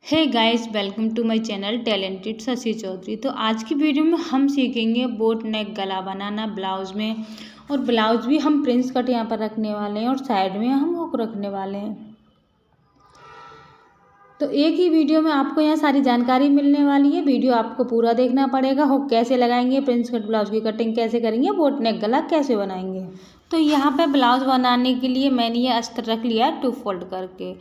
Hey guys, welcome to my channel talented Shashi Chaudhary. तो आज की वीडियो में हम सीखेंगे बोट नेक गला बनाना ब्लाउज में। और ब्लाउज भी हम प्रिंस कट यहाँ पर रखने वाले हैं और साइड में हम हुक रखने वाले हैं। तो एक ही वीडियो में आपको यहाँ सारी जानकारी मिलने वाली है। वीडियो आपको पूरा देखना पड़ेगा। हुक कैसे लगाएंगे, प्रिंस कट ब्लाउज की कटिंग कैसे करेंगे, बोट नेक गला कैसे बनाएंगे। तो यहाँ पे ब्लाउज बनाने के लिए मैंने ये अस्तर रख लिया 2 फोल्ड करके।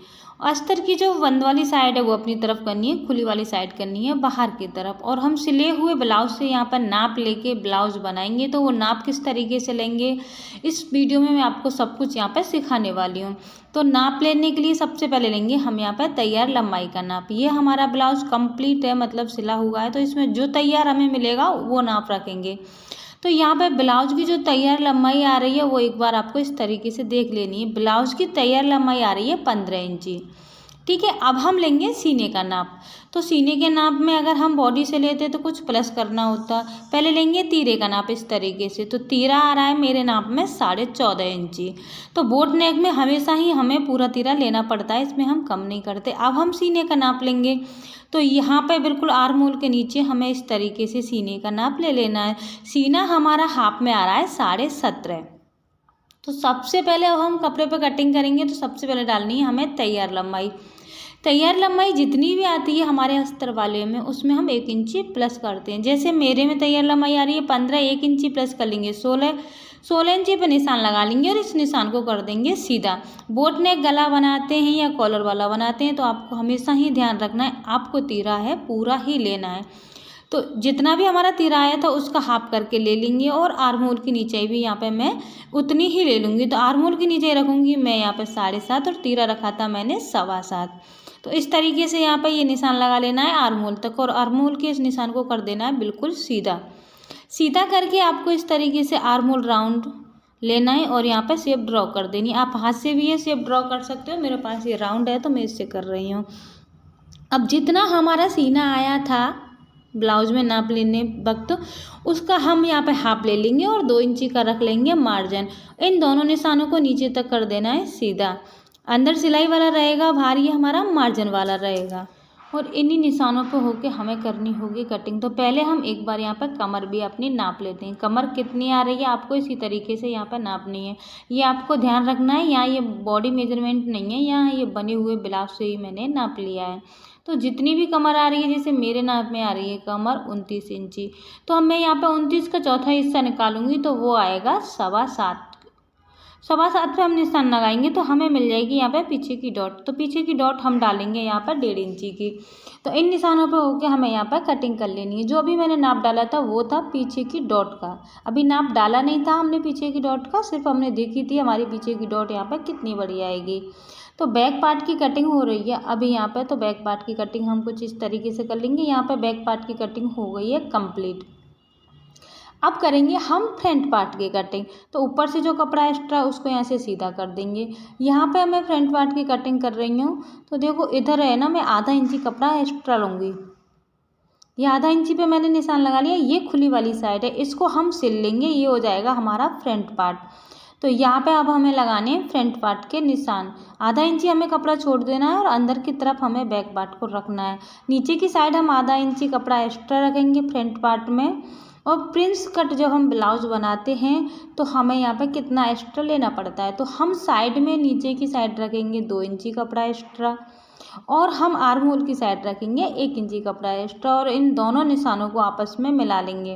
अस्तर की जो बंद वाली साइड है वो अपनी तरफ करनी है, खुली वाली साइड करनी है बाहर की तरफ। और हम सिले हुए ब्लाउज से यहाँ पर नाप लेके ब्लाउज बनाएंगे। तो वो नाप किस तरीके से लेंगे इस वीडियो में मैं आपको सब कुछ यहाँ पर सिखाने वाली हूँ। तो नाप लेने के लिए सबसे पहले लेंगे हम यहाँ पर तैयार लंबाई का नाप। ये हमारा ब्लाउज कंप्लीट है, मतलब सिला हुआ है, तो इसमें जो तैयार हमें मिलेगा वो नाप रखेंगे। तो यहाँ पे ब्लाउज की जो तैयार लंबाई आ रही है वो एक बार आपको इस तरीके से देख लेनी है। ब्लाउज की तैयार लंबाई आ रही है 15 इंची। ठीक है, अब हम लेंगे सीने का नाप। तो सीने के नाप में अगर हम बॉडी से लेते तो कुछ प्लस करना होता। पहले लेंगे तीरे का नाप इस तरीके से। तो तीरा आ रहा है मेरे नाप में 14.5 इंची। तो बोट नेक में हमेशा ही हमें पूरा तीरा लेना पड़ता है, इसमें हम कम नहीं करते। अब हम सीने का नाप लेंगे। तो यहाँ पे बिल्कुल आर्म होल के नीचे हमें इस तरीके से सीने का नाप ले लेना है। सीना हमारा हाफ में आ रहा है 17.5। तो सबसे पहले अब हम कपड़े पे कटिंग करेंगे तो सबसे पहले डालनी है हमें तैयार लंबाई। तैयार लंबाई जितनी भी आती है हमारे अस्तर वाले में उसमें हम 1 इंची प्लस करते हैं। जैसे मेरे में तैयार लंबाई आ रही है 15, 1 इंची प्लस कर लेंगे 16 इंची पे निशान लगा लेंगे और इस निशान को कर देंगे सीधा। बोट नेक गला बनाते हैं या कॉलर वाला बनाते हैं तो आपको हमेशा ही ध्यान रखना है, आपको तीरा है पूरा ही लेना है। तो जितना भी हमारा तीरा आया था उसका हाफ करके ले लेंगे। और आर्म होल की नीचे भी यहाँ पे मैं उतनी ही ले लूँगी। तो आर्म होल की नीचे रखूँगी मैं यहाँ पे 7.5 और तीरा रखा था मैंने 7.25। तो इस तरीके से यहाँ पे ये निशान लगा लेना है आर्म होल तक और आर्म होल के इस निशान को कर देना है बिल्कुल सीधा। सीधा करके आपको इस तरीके से आर्म होल राउंड लेना है और यहाँ पे शेप ड्रॉ कर देनी है। आप हाथ से भी ये शेप ड्रॉ कर सकते हो, मेरे पास ये राउंड है तो मैं इससे कर रही हूँ। अब जितना हमारा सीना आया था ब्लाउज में नाप लेने वक्त उसका हम यहाँ पे हाफ ले लेंगे और 2 इंची का रख लेंगे मार्जिन। इन दोनों निशानों को नीचे तक कर देना है सीधा। अंदर सिलाई वाला रहेगा, बाहर ये हमारा मार्जिन वाला रहेगा। और इन्हीं निशानों पे होके हमें करनी होगी कटिंग। तो पहले हम एक बार यहाँ पर कमर भी अपनी नाप लेते हैं। कमर कितनी आ रही है आपको इसी तरीके से यहाँ पर नापनी है। ये आपको ध्यान रखना है, यहाँ ये बॉडी मेजरमेंट नहीं है, यहाँ ये बने हुए ब्लाउज से ही मैंने नाप लिया है। तो जितनी भी कमर आ रही है, जैसे मेरे नाप में आ रही है कमर 29 इंची, तो अब मैं यहाँ पे 29 का चौथा हिस्सा निकालूंगी तो वो आएगा 7.25 पे हम निशान लगाएंगे तो हमें मिल जाएगी यहाँ पे पीछे की डॉट। तो पीछे की डॉट हम डालेंगे यहाँ पर 1.5 इंची की। तो इन निशानों पे होके हमें यहाँ पर कटिंग कर लेनी है। जो अभी मैंने नाप डाला था वो था पीछे की डॉट का। अभी नाप डाला नहीं था हमने पीछे की डॉट का, सिर्फ हमने देखी थी हमारी पीछे की डॉट यहाँ पर कितनी बड़ी आएगी। तो बैक पार्ट की कटिंग हो रही है अभी यहाँ पे। तो बैक पार्ट की कटिंग हम कुछ इस तरीके से कर लेंगे। यहाँ पे बैक पार्ट की कटिंग हो गई है कंप्लीट। अब करेंगे हम फ्रंट पार्ट की कटिंग। तो ऊपर से जो कपड़ा एक्स्ट्रा उसको यहाँ से सीधा कर देंगे। यहाँ पे मैं फ्रंट पार्ट की कटिंग कर रही हूँ। तो देखो इधर है ना, मैं आधा इंची कपड़ा एक्स्ट्रा लूँगी। ये आधा इंची पे मैंने निशान लगा लिया। ये खुली वाली साइड है, इसको हम सिल लेंगे, ये हो जाएगा हमारा फ्रंट पार्ट। तो यहाँ पे अब हमें लगाने हैं फ्रंट पार्ट के निशान। आधा इंची हमें कपड़ा छोड़ देना है और अंदर की तरफ हमें बैक पार्ट को रखना है। नीचे की साइड हम आधा इंची कपड़ा एक्स्ट्रा रखेंगे फ्रंट पार्ट में। और प्रिंस कट जब हम ब्लाउज बनाते हैं तो हमें यहाँ पे कितना एक्स्ट्रा लेना पड़ता है। तो हम साइड में नीचे की साइड रखेंगे 2 इंची कपड़ा एक्स्ट्रा और हम आर्म होल की साइड रखेंगे 1 इंची कपड़ा एक्स्ट्रा और इन दोनों निशानों को आपस में मिला लेंगे।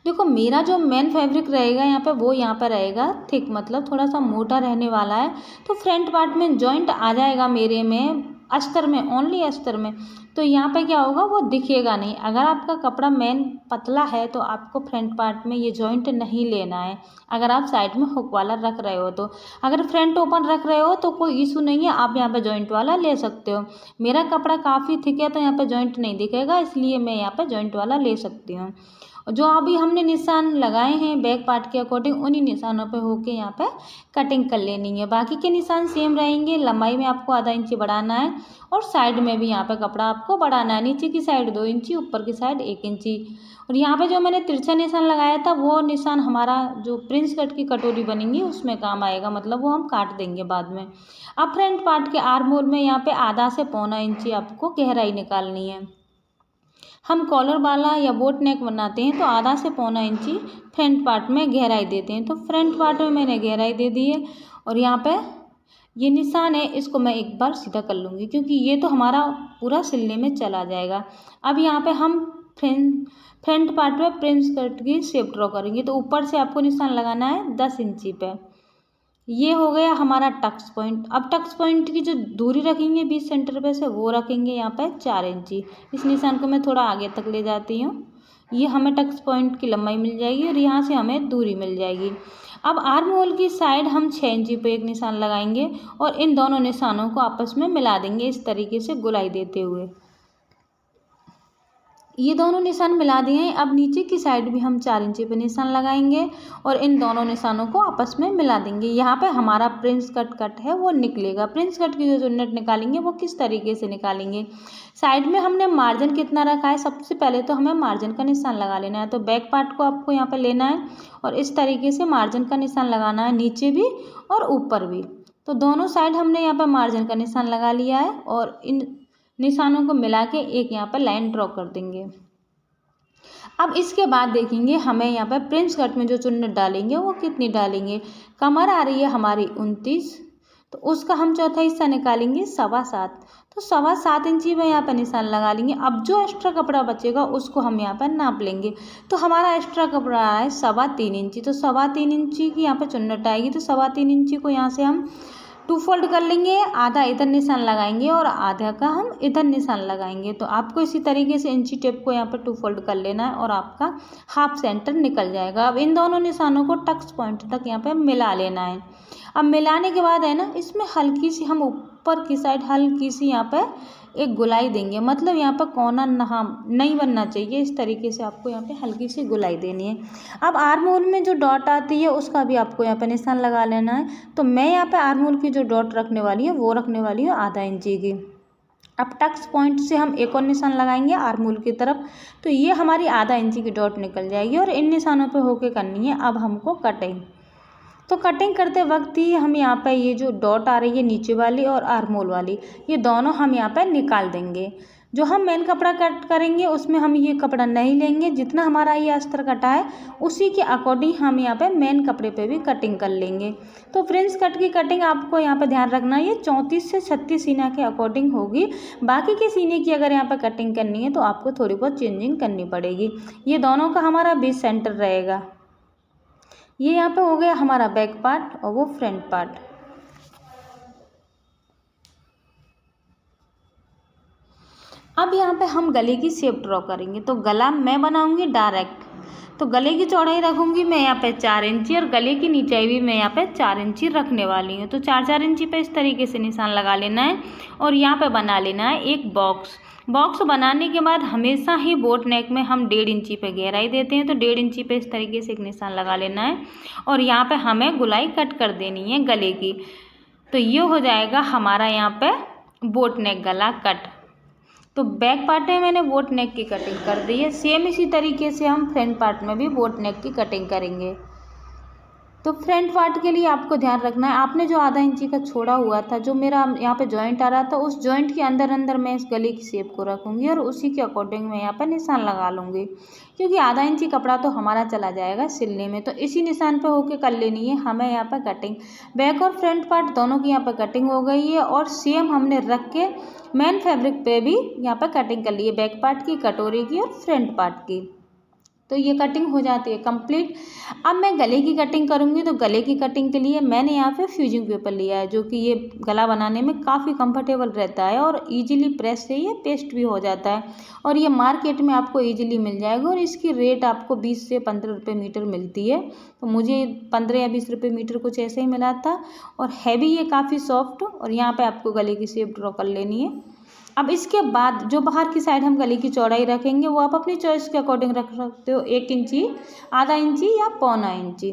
देखो मेरा जो मेन फैब्रिक रहेगा यहाँ पे वो यहाँ पे रहेगा थिक, मतलब थोड़ा सा मोटा रहने वाला है। तो फ्रंट पार्ट में जॉइंट आ जाएगा मेरे में अस्तर में, ओनली अस्तर में। तो यहाँ पे क्या होगा वो दिखेगा नहीं। अगर आपका कपड़ा मेन पतला है तो आपको फ्रंट पार्ट में ये जॉइंट नहीं लेना है। अगर आप साइड में हुक वाला रख रहे हो तो, अगर फ्रंट ओपन रख रहे हो तो कोई इशू नहीं है, आप यहाँ पे जॉइंट वाला ले सकते हो। मेरा कपड़ा काफ़ी थिक है तो यहाँ पे जॉइंट नहीं दिखेगा, इसलिए मैं यहाँ पे जॉइंट वाला ले सकती हूँ। जो अभी हमने निशान लगाए हैं बैक पार्ट के अकॉर्डिंग, उन्हीं निशानों पे होके यहाँ पे कटिंग कर लेनी है। बाकी के निशान सेम रहेंगे। लंबाई में आपको आधा इंची बढ़ाना है और साइड में भी यहाँ पे कपड़ा आपको बढ़ाना है। नीचे की साइड 2 इंची, ऊपर की साइड 1 इंची। और यहाँ पे जो मैंने तिरछा निशान लगाया था वो निशान हमारा जो प्रिंस कट की कटोरी बनेंगी उसमें काम आएगा, मतलब वो हम काट देंगे बाद में। अब फ्रंट पार्ट के आर्म होल में यहाँ पे आधा से पौना इंची आपको गहराई निकालनी है। हम कॉलर वाला या बोट नेक बनाते हैं तो आधा से पौना इंची फ्रंट पार्ट में गहराई देते हैं। तो फ्रंट पार्ट में मैंने गहराई दे दी है और यहाँ पे ये निशान है, इसको मैं एक बार सीधा कर लूँगी क्योंकि ये तो हमारा पूरा सिलने में चला जाएगा। अब यहाँ पे हम फ्रंट पार्ट में प्रिंस कट की शेप ड्रॉ करेंगे। तो ऊपर से आपको निशान लगाना है 10 इंची पे। ये हो गया हमारा टक्स पॉइंट। अब टक्स पॉइंट की जो दूरी रखेंगे 20 सेंटर पे से, वो रखेंगे यहाँ पे 4 इंची। इस निशान को मैं थोड़ा आगे तक ले जाती हूँ। ये हमें टक्स पॉइंट की लंबाई मिल जाएगी और यहाँ से हमें दूरी मिल जाएगी। अब आर्म होल की साइड हम 6 इंची पे एक निशान लगाएंगे और इन दोनों निशानों को आपस में मिला देंगे इस तरीके से गोलाई देते हुए। ये दोनों निशान मिला दिए हैं। अब नीचे की साइड भी हम 4 इंची पे निशान लगाएंगे और इन दोनों निशानों को आपस में मिला देंगे। यहाँ पे हमारा प्रिंस कट है वो निकलेगा। प्रिंस कट की जो नट निकालेंगे वो किस तरीके से निकालेंगे। साइड में हमने मार्जिन कितना रखा है, सबसे पहले तो हमें मार्जिन का निशान लगा लेना है। तो बैक पार्ट को आपको यहाँ पर लेना है और इस तरीके से मार्जिन का निशान लगाना है, नीचे भी और ऊपर भी। तो दोनों साइड हमने यहाँ पर मार्जिन का निशान लगा लिया है और इन निशानों को मिला के एक यहाँ पर लाइन ड्रॉ कर देंगे। अब इसके बाद देखेंगे हमें यहाँ पर प्रिंस कट में जो चुन्नट डालेंगे वो कितनी डालेंगे। कमर आ रही है हमारी 29, तो उसका हम चौथा हिस्सा निकालेंगे 7.25। तो 7.25 इंची में यहाँ पर निशान लगा लेंगे। अब जो एक्स्ट्रा कपड़ा बचेगा उसको हम यहाँ पर नाप लेंगे। तो हमारा एक्स्ट्रा कपड़ा है 3.25 इंची। तो 3.25 इंची की यहाँ पर चुन्नट आएगी। तो 3.25 इंची को यहाँ से हम 2 फोल्ड कर लेंगे। आधा इधर निशान लगाएंगे और आधा का हम इधर निशान लगाएंगे। तो आपको इसी तरीके से इंची टेप को यहाँ पर 2 फोल्ड कर लेना है और आपका हाफ सेंटर निकल जाएगा। अब इन दोनों निशानों को टक्स पॉइंट तक यहाँ पे मिला लेना है। अब मिलाने के बाद है ना, इसमें हल्की सी हम ऊपर की साइड हल्की सी यहाँ पे एक गोलाई देंगे, मतलब यहाँ पर कोना नहीं बनना चाहिए। इस तरीके से आपको यहाँ पे हल्की सी गोलाई देनी है। अब आर्म होल में जो डॉट आती है उसका भी आपको यहाँ पे निशान लगा लेना है। तो मैं यहाँ पे आर्म होल की जो डॉट रखने वाली है वो रखने वाली हूँ आधा इंची की। अब टक्स पॉइंट से हम एक और निशान लगाएंगे आर्म होल की तरफ। तो ये हमारी आधा इंची की डॉट निकल जाएगी और इन निशानों पे होके करनी है अब हमको कटिंग। तो कटिंग करते वक्त ही हम यहाँ पे ये जो डॉट आ रही है नीचे वाली और आर्म होल वाली, ये दोनों हम यहाँ पे निकाल देंगे। जो हम मेन कपड़ा कट करेंगे उसमें हम ये कपड़ा नहीं लेंगे। जितना हमारा ये अस्तर कटा है उसी के अकॉर्डिंग हम यहाँ पे मेन कपड़े पे भी कटिंग कर लेंगे। तो प्रिंस कट की कटिंग आपको यहाँ पे ध्यान रखना है, ये 34 से 36 सीना के अकॉर्डिंग होगी। बाकी के सीने की अगर यहाँ पे कटिंग करनी है तो आपको थोड़ी बहुत चेंजिंग करनी पड़ेगी। ये दोनों का हमारा 20 सेंटर रहेगा। ये यहाँ पे हो गया हमारा बैक पार्ट और वो फ्रंट पार्ट। अब यहाँ पे हम गले की शेप ड्रॉ करेंगे। तो गला मैं बनाऊंगी डायरेक्ट। तो गले की चौड़ाई रखूंगी मैं यहाँ पे 4 इंची और गले की नीचाई भी मैं यहाँ पे 4 इंची रखने वाली हूँ। तो 4-4 इंची पे इस तरीके से निशान लगा लेना है और यहाँ पे बना लेना है एक बॉक्स बनाने के बाद हमेशा ही बोट नेक में हम 1.5 इंची पे गहराई देते हैं। तो 1.5 इंची पे इस तरीके से एक निशान लगा लेना है और यहाँ पे हमें गोलाई कट कर देनी है गले की। तो ये हो जाएगा हमारा यहाँ पे बोट नेक गला कट। तो बैक पार्ट में मैंने बोट नेक की कटिंग कर दी है। सेम इसी तरीके से हम फ्रंट पार्ट में भी बोट नेक की कटिंग करेंगे। तो फ्रंट पार्ट के लिए आपको ध्यान रखना है, आपने जो आधा इंची का छोड़ा हुआ था, जो मेरा यहाँ पे जॉइंट आ रहा था, उस जॉइंट के अंदर मैं इस गले की शेप को रखूँगी और उसी के अकॉर्डिंग मैं यहाँ पर निशान लगा लूँगी। क्योंकि आधा इंची कपड़ा तो हमारा चला जाएगा सिलने में। तो इसी निशान पे होके कर लेनी है हमें यहाँ पर कटिंग। बैक और फ्रंट पार्ट दोनों की यहाँ पर कटिंग हो गई है और सेम हमने रख के मेन फैब्रिक पे भी यहाँ पर कटिंग कर ली है, बैक पार्ट की, कटोरी की और फ्रंट पार्ट की। तो ये कटिंग हो जाती है कंप्लीट। अब मैं गले की कटिंग करूँगी। तो गले की कटिंग के लिए मैंने यहाँ पे फ्यूजिंग पेपर लिया है, जो कि ये गला बनाने में काफ़ी कंफर्टेबल रहता है और इजीली प्रेस से ये पेस्ट भी हो जाता है और ये मार्केट में आपको इजीली मिल जाएगा और इसकी रेट आपको 20 से 15 रुपये मीटर मिलती है। तो मुझे 15 या 20 रुपये मीटर कुछ ऐसे ही मिला था और है भी ये काफ़ी सॉफ्ट। और यहाँ पर आपको गले की शेप ड्रॉ कर लेनी है। अब इसके बाद जो बाहर की साइड हम गले की चौड़ाई रखेंगे वो आप अपनी चॉइस के अकॉर्डिंग रख सकते हो। हो 1 इंची, आधा इंची या पौना इंची।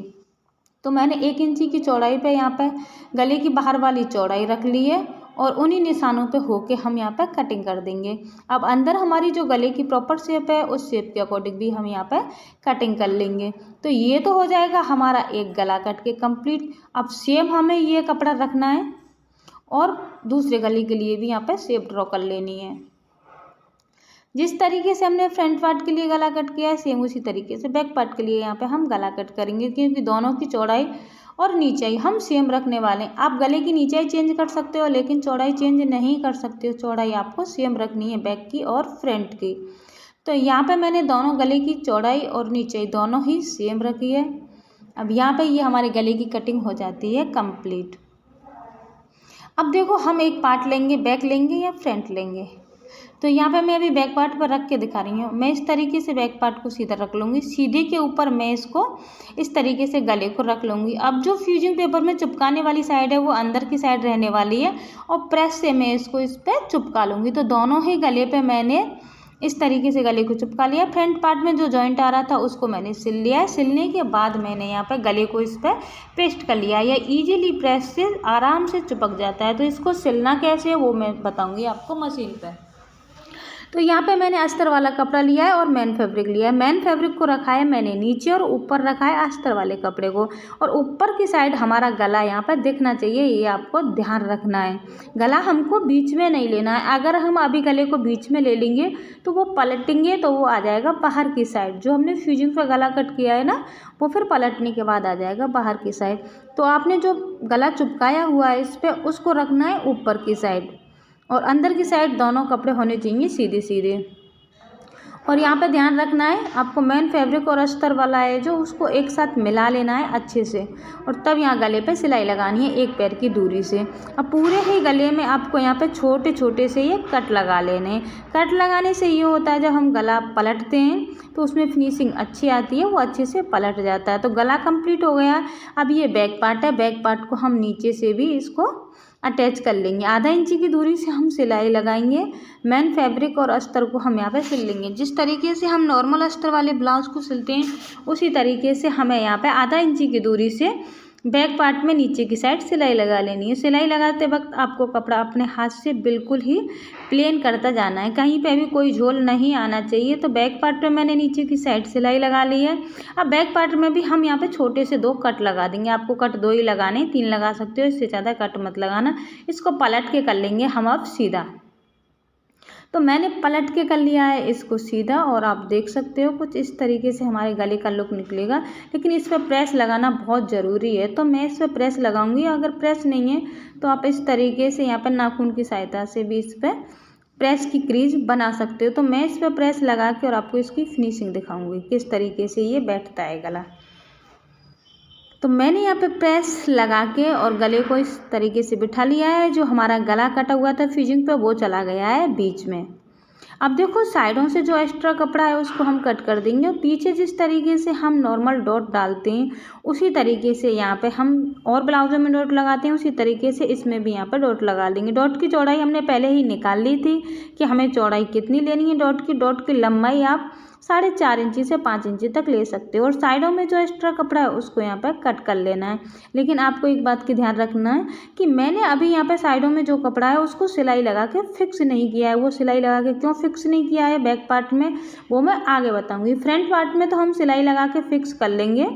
तो मैंने 1 इंची की चौड़ाई पे यहाँ पे गले की बाहर वाली चौड़ाई रख ली है और उन्हीं निशानों पे होके हम यहाँ पे कटिंग कर देंगे। अब अंदर हमारी जो गले की प्रॉपर शेप है उस शेप के अकॉर्डिंग भी हम यहाँ पे कटिंग कर लेंगे। तो ये तो हो जाएगा हमारा एक गला कट के कंप्लीट। अब सेम हमें ये कपड़ा रखना है और दूसरे गले के लिए भी यहाँ पे शेप ड्रॉ कर लेनी है। जिस तरीके से हमने फ्रंट पार्ट के लिए गला कट किया है सेम उसी तरीके से बैक पार्ट के लिए यहाँ पे हम गला कट करेंगे, क्योंकि दोनों की चौड़ाई और नीचाई हम सेम रखने वाले हैं। आप गले की नीचाई चेंज कर सकते हो लेकिन चौड़ाई चेंज नहीं कर सकते हो, चौड़ाई आपको सेम रखनी है बैक की और फ्रंट की। तो यहाँ पे मैंने दोनों गले की चौड़ाई और नीचाई दोनों ही सेम रखी है। अब यहाँ पे ये हमारे गले की कटिंग हो जाती है कंप्लीट। अब देखो हम एक पार्ट लेंगे, बैक लेंगे या फ्रंट लेंगे। तो यहाँ पे मैं अभी बैक पार्ट पर रख के दिखा रही हूँ। मैं इस तरीके से बैक पार्ट को सीधा रख लूँगी, सीधे के ऊपर मैं इसको इस तरीके से गले को रख लूँगी। अब जो फ्यूजिंग पेपर में चिपकाने वाली साइड है वो अंदर की साइड रहने वाली है और प्रेस से मैं इसको इस पर चिपका लूँगी। तो दोनों ही गले पे मैंने इस तरीके से गले को चिपका लिया। फ्रंट पार्ट में जो जॉइंट आ रहा था उसको मैंने सिल लिया है। सिलने के बाद मैंने यहाँ पर गले को इस पर पेस्ट कर लिया। यह ईजिली प्रेस से आराम से चिपक जाता है। तो इसको सिलना कैसे है वो मैं बताऊँगी आपको मशीन पर। तो यहाँ पे मैंने अस्तर वाला कपड़ा लिया है और मैन फैब्रिक लिया है। मैन फैब्रिक को रखा है मैंने नीचे और ऊपर रखा है अस्तर वाले कपड़े को, और ऊपर की साइड हमारा गला यहाँ पर दिखना चाहिए, ये आपको ध्यान रखना है। गला हमको बीच में नहीं लेना है। अगर हम अभी गले को बीच में ले लेंगे तो वो पलटेंगे तो वो आ जाएगा बाहर की साइड। जो हमने फ्यूजिंग पर गला कट किया है ना वो फिर पलटने के बाद आ जाएगा बाहर की साइड। तो आपने जो गला चिपकाया हुआ है इस पर उसको रखना है ऊपर की साइड और अंदर की साइड दोनों कपड़े होने चाहिए सीधे सीधे। और यहाँ पे ध्यान रखना है आपको मैन फैब्रिक और अस्तर वाला है जो उसको एक साथ मिला लेना है अच्छे से, और तब यहाँ गले पे सिलाई लगानी है एक पैर की दूरी से। अब पूरे ही गले में आपको यहाँ पे छोटे छोटे से ये कट लगा लेने हैं। कट लगाने से ये होता है जब हम गला पलटते हैं तो उसमें फिनिशिंग अच्छी आती है, वो अच्छे से पलट जाता है। तो गला कंप्लीट हो गया। अब ये बैक पार्ट है, बैक पार्ट को हम नीचे से भी इसको अटैच कर लेंगे। आधा इंची की दूरी से हम सिलाई लगाएंगे। मैन फैब्रिक और अस्तर को हम यहाँ पे सिल लेंगे। जिस तरीके से हम नॉर्मल अस्तर वाले ब्लाउज को सिलते हैं उसी तरीके से हमें यहाँ पे आधा इंची की दूरी से बैक पार्ट में नीचे की साइड सिलाई लगा लेनी है। सिलाई लगाते वक्त आपको कपड़ा अपने हाथ से बिल्कुल ही प्लेन करता जाना है, कहीं पे भी कोई झोल नहीं आना चाहिए। तो बैक पार्ट पे मैंने नीचे की साइड सिलाई लगा ली है। अब बैक पार्ट में भी हम यहाँ पे छोटे से 2 कट लगा देंगे। आपको कट 2 ही लगाने, 3 लगा सकते हो, इससे ज़्यादा कट मत लगाना। इसको पलट के कर लेंगे हम अब सीधा। तो मैंने पलट के कर लिया है इसको सीधा, और आप देख सकते हो कुछ इस तरीके से हमारे गले का लुक निकलेगा। लेकिन इस पर प्रेस लगाना बहुत ज़रूरी है, तो मैं इस पर प्रेस लगाऊंगी। अगर प्रेस नहीं है तो आप इस तरीके से यहाँ पर नाखून की सहायता से भी इस पर प्रेस की क्रीज बना सकते हो। तो मैं इस पर प्रेस लगा के और आपको इसकी फिनिशिंग दिखाऊंगी किस तरीके से ये बैठता है गला। तो मैंने यहाँ पे प्रेस लगा के और गले को इस तरीके से बिठा लिया है। जो हमारा गला कटा हुआ था फ्यूजिंग पे वो चला गया है बीच में। अब देखो साइडों से जो एक्स्ट्रा कपड़ा है उसको हम कट कर देंगे, और पीछे जिस तरीके से हम नॉर्मल डॉट डालते हैं उसी तरीके से यहाँ पे हम और ब्लाउजों में डॉट लगाते हैं उसी तरीके से इसमें भी यहाँ पे डॉट लगा देंगे। डॉट की चौड़ाई हमने पहले ही निकाल ली थी कि हमें चौड़ाई कितनी लेनी है डॉट की। डॉट की लंबाई आप 4.5 इंची से 5 इंची तक ले सकते हो, और साइडों में जो एक्स्ट्रा कपड़ा है उसको यहाँ पर कट कर लेना है। लेकिन आपको एक बात की ध्यान रखना है कि मैंने अभी यहाँ पे साइडों में जो कपड़ा है उसको सिलाई लगा के फिक्स नहीं किया है। वो सिलाई लगा के क्यों फिक्स नहीं किया है बैक पार्ट में वो मैं आगे बताऊँगी। फ्रंट पार्ट में तो हम सिलाई लगा के फिक्स कर लेंगे,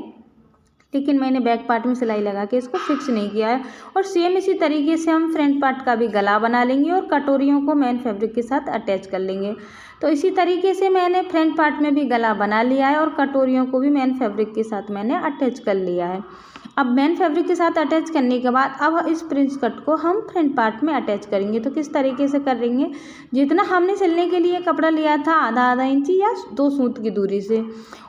लेकिन मैंने बैक पार्ट में सिलाई लगा के इसको फिक्स नहीं किया है। और सेम इसी तरीके से हम फ्रंट पार्ट का भी गला बना लेंगे और कटोरियों को मैन फैब्रिक के साथ अटैच कर लेंगे। तो इसी तरीके से मैंने फ्रंट पार्ट में भी गला बना लिया है और कटोरियों को भी मैन फैब्रिक के साथ मैंने अटैच कर लिया है। अब मैन फैब्रिक के साथ अटैच करने के बाद अब इस प्रिंस कट को हम फ्रंट पार्ट में अटैच करेंगे। तो किस तरीके से करेंगे, जितना हमने सिलने के लिए कपड़ा लिया था आधा इंची या 2 सूत की दूरी से,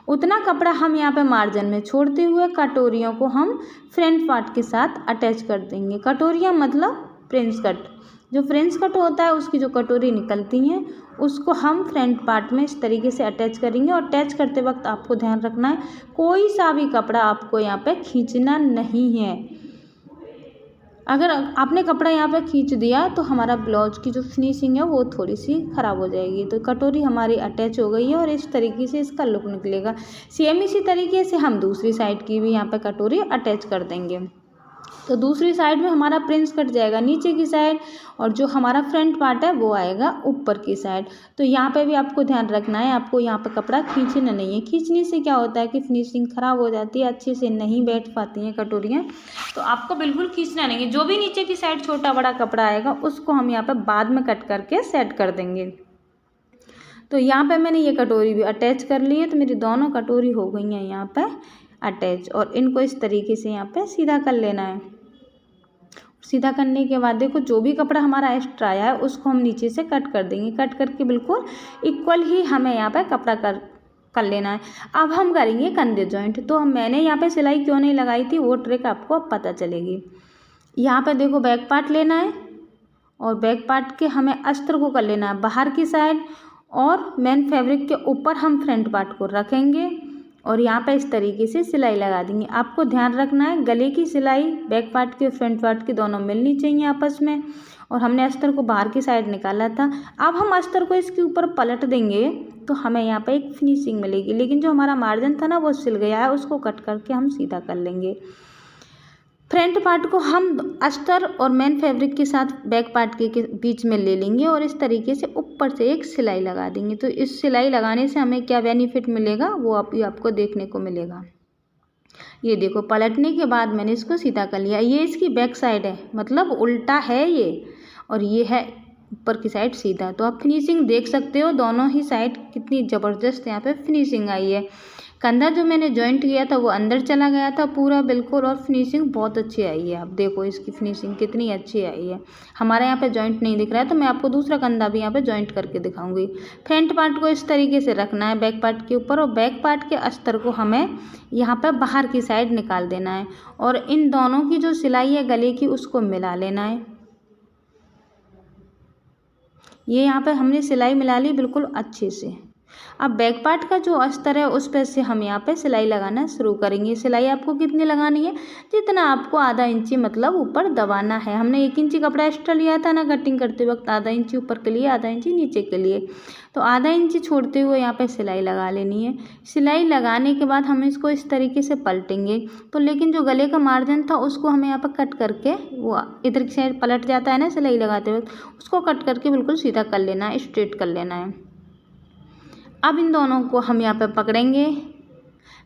उतना कपड़ा हम यहाँ पे मार्जिन में छोड़ते हुए कटोरियों को हम फ्रंट पार्ट के साथ अटैच कर देंगे। कटोरियाँ मतलब प्रिंस कट, जो फ्रेंच कट होता है उसकी जो कटोरी निकलती हैं उसको हम फ्रंट पार्ट में इस तरीके से अटैच करेंगे। और अटैच करते वक्त आपको ध्यान रखना है कोई सा भी कपड़ा आपको यहाँ पे खींचना नहीं है। अगर आपने कपड़ा यहाँ पे खींच दिया तो हमारा ब्लाउज की जो फिनिशिंग है वो थोड़ी सी ख़राब हो जाएगी। तो कटोरी हमारी अटैच हो गई है और इस तरीके से इसका लुक निकलेगा। सेम इसी तरीके से हम दूसरी साइड की भी यहाँ पे कटोरी अटैच कर देंगे। तो दूसरी साइड में हमारा प्रिंस कट जाएगा नीचे की साइड और जो हमारा फ्रंट पार्ट है वो आएगा ऊपर की साइड। तो यहाँ पे भी आपको ध्यान रखना है, आपको यहाँ पे कपड़ा खींचना नहीं है। खींचने से क्या होता है कि फिनिशिंग ख़राब हो जाती है, अच्छे से नहीं बैठ पाती हैं कटोरियाँ। तो आपको बिल्कुल खींचना नहीं है। जो भी नीचे की साइड छोटा बड़ा कपड़ा आएगा उसको हम यहाँ पर बाद में कट करके सेट कर देंगे। तो यहाँ पर मैंने ये कटोरी भी अटैच कर ली है। तो मेरी दोनों कटोरी हो गई हैं यहाँ पर अटैच और इनको इस तरीके से यहाँ पे सीधा कर लेना है। सीधा करने के बाद देखो जो भी कपड़ा हमारा एक्स्ट्रा आया है उसको हम नीचे से कट कर देंगे। कट करके बिल्कुल इक्वल ही हमें यहाँ पे कपड़ा कर लेना है। अब हम करेंगे कंधे जॉइंट। तो मैंने यहाँ पे सिलाई क्यों नहीं लगाई थी वो ट्रिक आपको अब पता चलेगी। यहाँ पे देखो बैक पार्ट लेना है और बैक पार्ट के हमें अस्तर को कर लेना है बाहर की साइड और मेन फैब्रिक के ऊपर हम फ्रंट पार्ट को रखेंगे और यहाँ पे इस तरीके से सिलाई लगा देंगे। आपको ध्यान रखना है गले की सिलाई बैक पार्ट के फ्रंट पार्ट की दोनों मिलनी चाहिए आपस में। और हमने अस्तर को बाहर की साइड निकाला था। अब हम अस्तर को इसके ऊपर पलट देंगे तो हमें यहाँ पे एक फिनिशिंग मिलेगी। लेकिन जो हमारा मार्जिन था ना वो सिल गया है, उसको कट करके हम सीधा कर लेंगे। फ्रंट पार्ट को हम अस्तर और मेन फैब्रिक के साथ बैक पार्ट के बीच में ले लेंगे और इस तरीके से ऊपर से एक सिलाई लगा देंगे। तो इस सिलाई लगाने से हमें क्या बेनिफिट मिलेगा वो आपको देखने को मिलेगा। ये देखो पलटने के बाद मैंने इसको सीधा कर लिया। ये इसकी बैक साइड है, मतलब उल्टा है ये, और ये है ऊपर की साइड सीधा। तो आप फिनिशिंग देख सकते हो दोनों ही साइड कितनी ज़बरदस्त यहाँ पे फिनिशिंग आई है। कंधा जो मैंने जॉइंट किया था वो अंदर चला गया था पूरा बिल्कुल, और फिनिशिंग बहुत अच्छी आई है। आप देखो इसकी फिनिशिंग कितनी अच्छी आई है। हमारे यहाँ पे जॉइंट नहीं दिख रहा है तो मैं आपको दूसरा कंधा भी यहाँ पे जॉइंट करके दिखाऊंगी। फ्रंट पार्ट को इस तरीके से रखना है बैक पार्ट के ऊपर और बैक पार्ट के अस्तर को हमें यहाँ पर बाहर की साइड निकाल देना है और इन दोनों की जो सिलाई है गले की उसको मिला लेना है। ये यहाँ पे हमने सिलाई मिला ली बिल्कुल अच्छे से। अब बैक पार्ट का जो अस्तर है उस पर से हम यहाँ पे सिलाई लगाना शुरू करेंगे। सिलाई आपको कितनी लगानी है, जितना आपको आधा इंची मतलब ऊपर दबाना है। हमने 1 इंची कपड़ा एक्स्ट्रा लिया था ना कटिंग करते वक्त, आधा इंची ऊपर के लिए आधा इंची नीचे के लिए। तो आधा इंची छोड़ते हुए यहाँ पे सिलाई लगा लेनी है। सिलाई लगाने के बाद हम इसको इस तरीके से पलटेंगे। तो लेकिन जो गले का मार्जिन था उसको हमें यहाँ पर कट करके, वो इधर की साइड पलट जाता है ना सिलाई लगाते वक्त, उसको कट करके बिल्कुल सीधा कर लेना है, स्ट्रेट कर लेना है। अब इन दोनों को हम यहाँ पे पकड़ेंगे,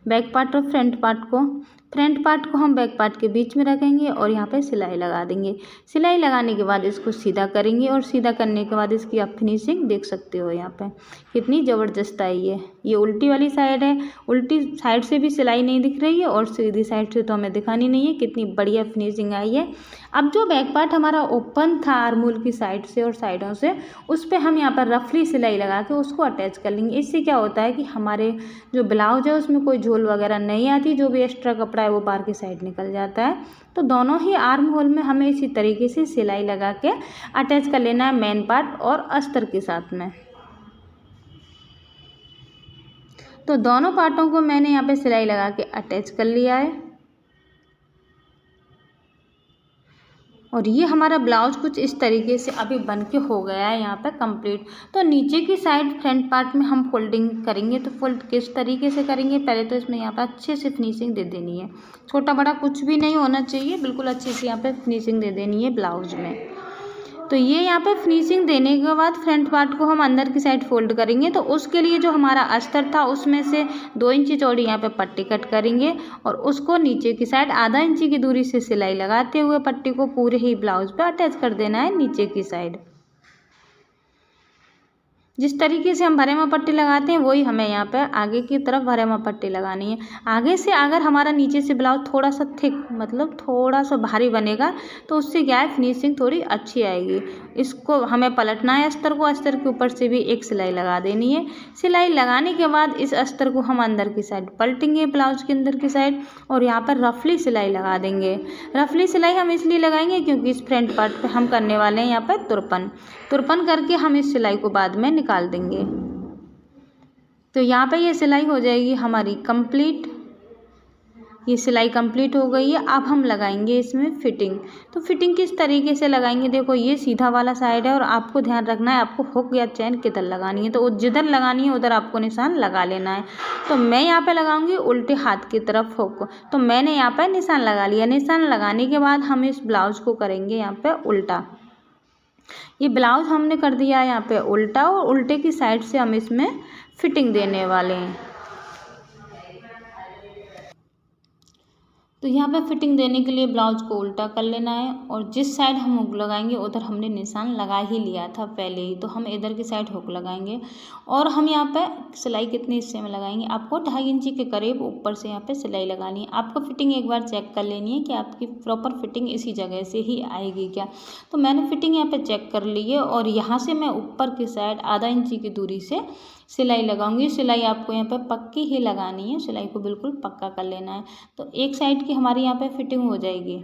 बैक पार्ट और फ्रंट पार्ट को। फ्रंट पार्ट को हम बैक पार्ट के बीच में रखेंगे और यहाँ पे सिलाई लगा देंगे। सिलाई लगाने के बाद इसको सीधा करेंगे और सीधा करने के बाद इसकी आप फिनिशिंग देख सकते हो यहाँ पे कितनी ज़बरदस्त आई है। ये उल्टी वाली साइड है, उल्टी साइड से भी सिलाई नहीं दिख रही है और सीधी साइड से तो हमें दिखानी नहीं है। कितनी बढ़िया फिनिशिंग आई है। अब जो बैक पार्ट हमारा ओपन था आर्महोल की साइड से और साइडों से, उस पर हम यहाँ पर रफली सिलाई लगा के उसको अटैच कर लेंगे। इससे क्या होता है कि हमारे जो ब्लाउज है उसमें कोई झोल वगैरह नहीं आती, जो भी एक्स्ट्रा कपड़ा है वो बाहर की साइड निकल जाता है। तो दोनों ही आर्म होल में हमें इसी तरीके से सिलाई लगा के अटैच कर लेना है मेन पार्ट और अस्तर के साथ में। तो दोनों पार्टों को मैंने यहाँ पे सिलाई लगा के अटैच कर लिया है और ये हमारा ब्लाउज कुछ इस तरीके से अभी बन के हो गया है यहाँ पे कंप्लीट। तो नीचे की साइड फ्रंट पार्ट में हम फोल्डिंग करेंगे। तो फोल्ड किस तरीके से करेंगे, पहले तो इसमें यहाँ पे अच्छे से फिनिशिंग दे देनी है। छोटा बड़ा कुछ भी नहीं होना चाहिए, बिल्कुल अच्छे से यहाँ पे फिनिशिंग दे देनी है ब्लाउज में। तो ये यहाँ पे फिनिशिंग देने के बाद फ्रंट पार्ट को हम अंदर की साइड फोल्ड करेंगे। तो उसके लिए जो हमारा अस्तर था उसमें से 2 इंची चौड़ी यहाँ पे पट्टी कट करेंगे और उसको नीचे की साइड आधा इंची की दूरी से सिलाई लगाते हुए पट्टी को पूरे ही ब्लाउज पे अटैच कर देना है नीचे की साइड। जिस तरीके से हम भरेमा पट्टी लगाते हैं वही हमें यहाँ पे आगे की तरफ भरेमा पट्टी लगानी है। आगे से अगर हमारा नीचे से ब्लाउज थोड़ा सा थिक मतलब थोड़ा सा भारी बनेगा तो उससे क्या है फिनिशिंग थोड़ी अच्छी आएगी। इसको हमें पलटना है अस्तर को, अस्तर के ऊपर से भी एक सिलाई लगा देनी है। सिलाई लगाने के बाद इस अस्तर को हम अंदर की साइड पलटेंगे ब्लाउज के अंदर की साइड और यहाँ पर रफली सिलाई लगा देंगे। रफली सिलाई हम इसलिए लगाएंगे क्योंकि इस फ्रंट पार्ट पे हम करने वाले हैं यहाँ पर तुरपन करके हम इस सिलाई को बाद में निकाल देंगे। तो यहाँ पे ये सिलाई हो जाएगी हमारी कंप्लीट। ये सिलाई कंप्लीट हो गई है। अब हम लगाएंगे इसमें फिटिंग। तो फिटिंग किस तरीके से लगाएंगे, देखो ये सीधा वाला साइड है और आपको ध्यान रखना है आपको हुक या चैन किधर लगानी है। तो जिधर लगानी है उधर आपको निशान लगा लेना है। तो मैं यहाँ पे लगाऊंगी उल्टे हाथ की तरफ हुक। तो मैंने यहाँ पे निशान लगा लिया। निशान लगाने के बाद हम इस ब्लाउज को करेंगे यहाँ पे उल्टा। ये ब्लाउज हमने कर दिया है यहाँ पे उल्टा और उल्टे की साइड से हम इसमें फिटिंग देने वाले हैं। तो यहाँ पे फिटिंग देने के लिए ब्लाउज को उल्टा कर लेना है और जिस साइड हम हुक लगाएंगे उधर हमने निशान लगा ही लिया था पहले ही। तो हम इधर की साइड हुक लगाएंगे और हम यहाँ पे सिलाई कितने हिस्से में लगाएंगे, आपको 2.5 इंची के करीब ऊपर से यहाँ पे सिलाई लगानी है। आपको फिटिंग एक बार चेक कर लेनी है कि आपकी प्रॉपर फिटिंग इसी जगह से ही आएगी क्या। तो मैंने फिटिंग यहाँ पे चेक कर ली है और यहाँ से मैं ऊपर की साइड 0.5 इंची की दूरी से सिलाई लगाऊंगी। सिलाई आपको यहाँ पे पक्की ही लगानी है, सिलाई को बिल्कुल पक्का कर लेना है। तो एक साइड की हमारी यहाँ पे फिटिंग हो जाएगी।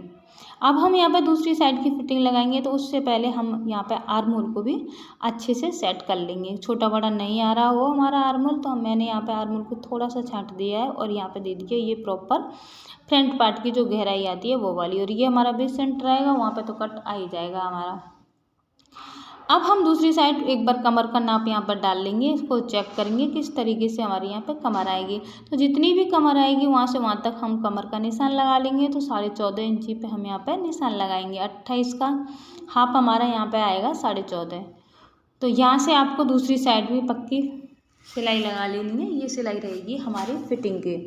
अब हम यहाँ पे दूसरी साइड की फिटिंग लगाएंगे। तो उससे पहले हम यहाँ पे आर्म होल को भी अच्छे से सेट कर लेंगे। छोटा बड़ा नहीं आ रहा हो हमारा आर्म होल, तो मैंने यहाँ पे आर्म होल को थोड़ा सा छांट दिया है और यहाँ पे दे दिया ये प्रॉपर फ्रंट पार्ट की जो गहराई आती है वो वाली। और ये हमारा बेस सेंटर आएगा, वहाँ पे तो कट आ ही जाएगा हमारा। अब हम दूसरी साइड एक बार कमर का नाप यहाँ पर डाल लेंगे, इसको चेक करेंगे किस तरीके से हमारे यहाँ पे कमर आएगी। तो जितनी भी कमर आएगी वहाँ से वहाँ तक हम कमर का निशान लगा लेंगे। तो 14.5 इंची पे हम यहाँ पे निशान लगाएंगे। 28 का हाफ हमारा यहाँ पे आएगा 14.5। तो यहाँ से आपको दूसरी साइड भी पक्की सिलाई लगा लेनी है। ये सिलाई रहेगी हमारी फिटिंग की।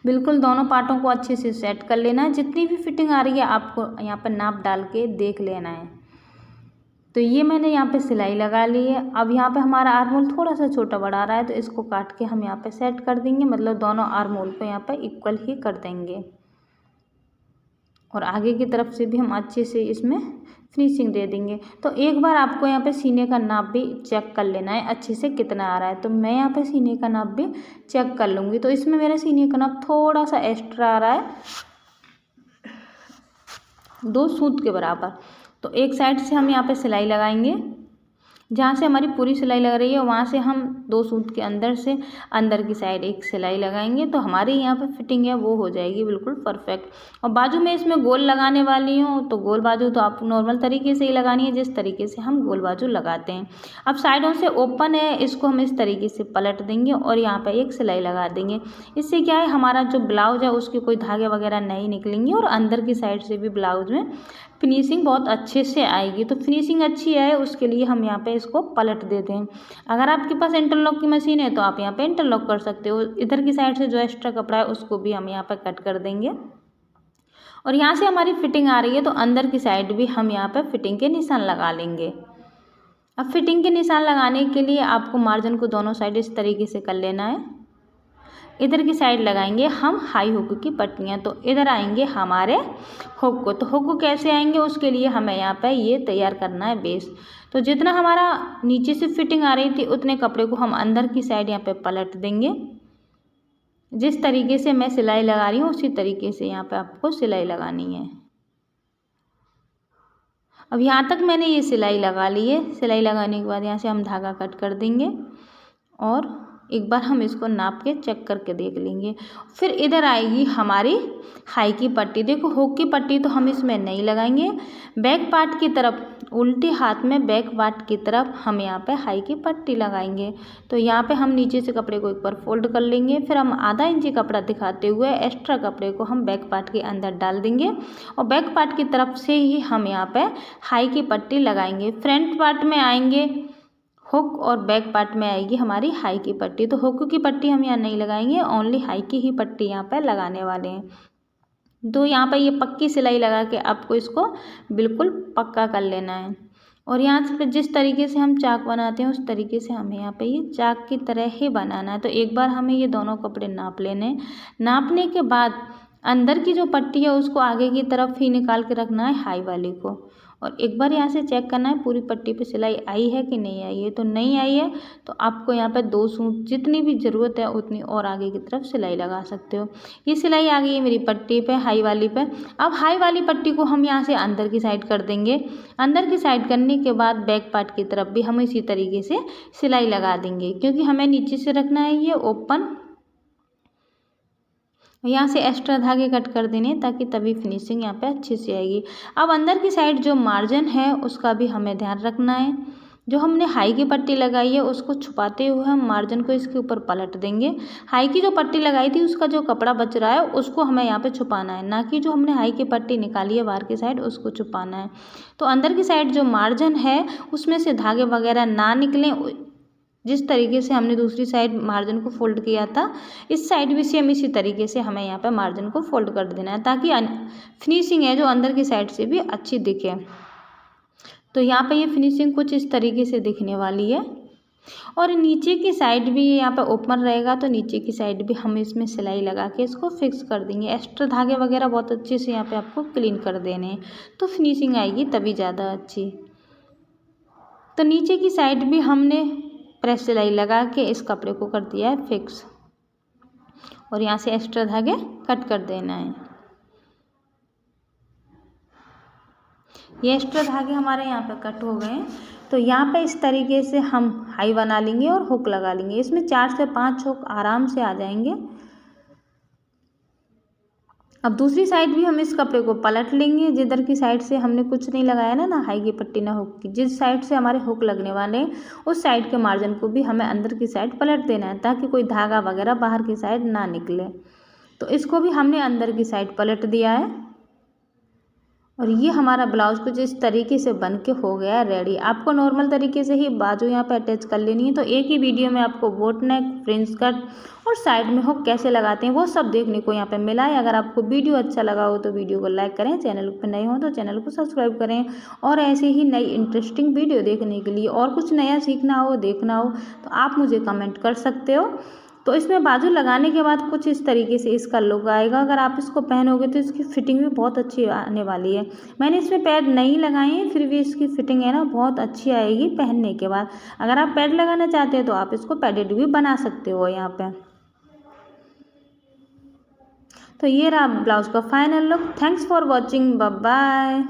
बिल्कुल दोनों पार्टों को अच्छे से सेट कर लेना है। जितनी भी फिटिंग आ रही है आपको यहाँ पर नाप डाल के देख लेना है। तो ये मैंने यहाँ पे सिलाई लगा ली है। अब यहाँ पे हमारा आर्म होल थोड़ा सा छोटा बड़ा आ रहा है, तो इसको काट के हम यहाँ पे सेट कर देंगे। मतलब दोनों आर्म होल को यहाँ पे इक्वल ही कर देंगे और आगे की तरफ से भी हम अच्छे से इसमें फिनिशिंग दे देंगे। तो एक बार आपको यहाँ पे सीने का नाप भी चेक कर लेना है अच्छे से कितना आ रहा है। तो मैं यहाँ पे सीने का नाप भी चेक कर लूँगी। तो इसमें मेरा सीने का नाप थोड़ा सा एक्स्ट्रा आ रहा है, 2 सूत के बराबर। तो एक साइड से हम यहाँ पे सिलाई लगाएंगे, जहाँ से हमारी पूरी सिलाई लग रही है वहाँ से हम 2 सूत के अंदर से अंदर की साइड एक सिलाई लगाएंगे। तो हमारी यहाँ पे फिटिंग है वो हो जाएगी बिल्कुल परफेक्ट। और बाजू में इसमें गोल लगाने वाली हूँ, तो गोल बाजू तो आप नॉर्मल तरीके से ही लगानी है जिस तरीके से हम गोल बाजू लगाते हैं। अब साइडों से ओपन है, इसको हम इस तरीके से पलट देंगे और यहाँ पर एक सिलाई लगा देंगे। इससे क्या है हमारा जो ब्लाउज है उसके कोई धागे वगैरह नहीं निकलेंगे और अंदर की साइड से भी ब्लाउज में फिनिशिंग बहुत अच्छे से आएगी। तो फिनिशिंग अच्छी आए उसके लिए हम यहाँ पे इसको पलट देते हैं। अगर आपके पास इंटरलॉक की मशीन है तो आप यहाँ पे इंटरलॉक कर सकते हो। इधर की साइड से जो एक्स्ट्रा कपड़ा है उसको भी हम यहाँ पे कट कर देंगे और यहाँ से हमारी फिटिंग आ रही है तो अंदर की साइड भी हम यहाँ पे फिटिंग के निशान लगा लेंगे। अब फिटिंग के निशान लगाने के लिए आपको मार्जिन को दोनों साइड इस तरीके से कर लेना है। इधर की साइड लगाएंगे हम हाई हुक की पट्टियाँ, तो इधर आएंगे हमारे हुक को। तो हुक कैसे आएंगे उसके लिए हमें यहाँ पे ये तैयार करना है बेस। तो जितना हमारा नीचे से फिटिंग आ रही थी उतने कपड़े को हम अंदर की साइड यहाँ पे पलट देंगे। जिस तरीके से मैं सिलाई लगा रही हूँ उसी तरीके से यहाँ पे आपको सिलाई लगानी है। अब यहाँ तक मैंने ये सिलाई लगा ली है। सिलाई लगाने के बाद यहाँ से हम धागा कट कर देंगे और एक बार हम इसको नाप के चेक करके देख लेंगे। फिर इधर आएगी हमारी हाई की पट्टी। देखो हुक की पट्टी तो हम इसमें नहीं लगाएंगे, बैक पार्ट की तरफ उल्टे हाथ में बैक पार्ट की तरफ हम यहाँ पे हाई की पट्टी लगाएंगे। तो यहाँ पे हम नीचे से कपड़े को एक बार फोल्ड कर लेंगे, फिर हम 0.5 इंची कपड़ा दिखाते हुए एक्स्ट्रा कपड़े को हम बैक पार्ट के अंदर डाल देंगे और बैक पार्ट की तरफ से ही हम यहाँ पे हाई की पट्टी लगाएंगे। फ्रंट पार्ट में आएंगे हुक और बैक पार्ट में आएगी हमारी हाई की पट्टी। तो हुक की पट्टी हम यहाँ नहीं लगाएंगे, ओनली हाई की ही पट्टी यहाँ पर लगाने वाले हैं। तो यहाँ पर ये पक्की सिलाई लगा के आपको इसको बिल्कुल पक्का कर लेना है। और यहाँ से जिस तरीके से हम चाक बनाते हैं उस तरीके से हमें यहाँ पे ये चाक की तरह ही बनाना है। तो एक बार हमें ये दोनों कपड़े नाप लेने। नापने के बाद अंदर की जो पट्टी है उसको आगे की तरफ ही निकाल के रखना है हाई वाली को, और एक बार यहाँ से चेक करना है पूरी पट्टी पे सिलाई आई है कि नहीं आई है। तो नहीं आई है तो आपको यहाँ पे 2 सूत जितनी भी ज़रूरत है उतनी और आगे की तरफ सिलाई लगा सकते हो। ये सिलाई आ गई है मेरी पट्टी पे हाई वाली पे। अब हाई वाली पट्टी को हम यहाँ से अंदर की साइड कर देंगे। अंदर की साइड करने के बाद बैक पार्ट की तरफ भी हम इसी तरीके से सिलाई लगा देंगे, क्योंकि हमें नीचे से रखना है ये ओपन यहाँ से एक्स्ट्रा धागे कट कर देने ताकि तभी फिनिशिंग यहाँ पे अच्छी सी आएगी। अब अंदर की साइड जो मार्जिन है उसका भी हमें ध्यान रखना है। जो हमने हाई की पट्टी लगाई है उसको छुपाते हुए हम मार्जिन को इसके ऊपर पलट देंगे। हाई की जो पट्टी लगाई थी उसका जो कपड़ा बच रहा है उसको हमें यहाँ पे छुपाना है, ना कि जो हमने हाई की पट्टी निकाली है बाहर की साइड उसको छुपाना है। तो अंदर की साइड जो मार्जिन है उसमें से धागे वगैरह ना निकलें। जिस तरीके से हमने दूसरी साइड मार्जिन को फोल्ड किया था, इस साइड भी सेम इसी तरीके से हमें यहाँ पे मार्जिन को फोल्ड कर देना है ताकि फिनिशिंग है जो अंदर की साइड से भी अच्छी दिखे। तो यहाँ पे ये फिनिशिंग कुछ इस तरीके से दिखने वाली है। और नीचे की साइड भी यहाँ पे ओपन रहेगा तो नीचे की साइड भी हम इसमें सिलाई लगा के इसको फिक्स कर देंगे। एक्स्ट्रा धागे वगैरह बहुत अच्छे से यहाँ पे आपको क्लीन कर देने हैं, तो फिनिशिंग आएगी तभी ज़्यादा अच्छी। तो नीचे की साइड भी हमने प्रेस सिलाई लगा के इस कपड़े को कर दिया है फिक्स, और यहाँ से एक्स्ट्रा धागे कट कर देना है। ये एक्स्ट्रा धागे हमारे यहाँ पे कट हो गए हैं। तो यहाँ पे इस तरीके से हम हाई बना लेंगे और हुक लगा लेंगे। इसमें 4 से 5 हुक आराम से आ जाएंगे। अब दूसरी साइड भी हम इस कपड़े को पलट लेंगे। जिधर की साइड से हमने कुछ नहीं लगाया ना हाई की पट्टी ना हुक की, जिस साइड से हमारे हुक लगने वाले हैं उस साइड के मार्जिन को भी हमें अंदर की साइड पलट देना है ताकि कोई धागा वगैरह बाहर की साइड ना निकले। तो इसको भी हमने अंदर की साइड पलट दिया है और ये हमारा ब्लाउज कुछ इस तरीके से बन के हो गया रेडी। आपको नॉर्मल तरीके से ही बाजू यहाँ पे अटैच कर लेनी है। तो एक ही वीडियो में आपको बोट नेक, फ्रिंज कट और साइड में हुक कैसे लगाते हैं वो सब देखने को यहाँ पे मिला है। अगर आपको वीडियो अच्छा लगा हो तो वीडियो को लाइक करें, चैनल पर नए हो तो चैनल को सब्सक्राइब करें। और ऐसे ही नई इंटरेस्टिंग वीडियो देखने के लिए और कुछ नया सीखना हो, देखना हो तो आप मुझे कमेंट कर सकते हो। तो इसमें बाजू लगाने के बाद कुछ इस तरीके से इसका लुक आएगा। अगर आप इसको पहनोगे तो इसकी फिटिंग भी बहुत अच्छी आने वाली है। मैंने इसमें पैड नहीं लगाए हैं फिर भी इसकी फिटिंग है ना बहुत अच्छी आएगी पहनने के बाद। अगर आप पैड लगाना चाहते हैं तो आप इसको पैडेड भी बना सकते हो यहाँ पे। तो ये रहा ब्लाउज का final look. Thanks for watching, bye bye.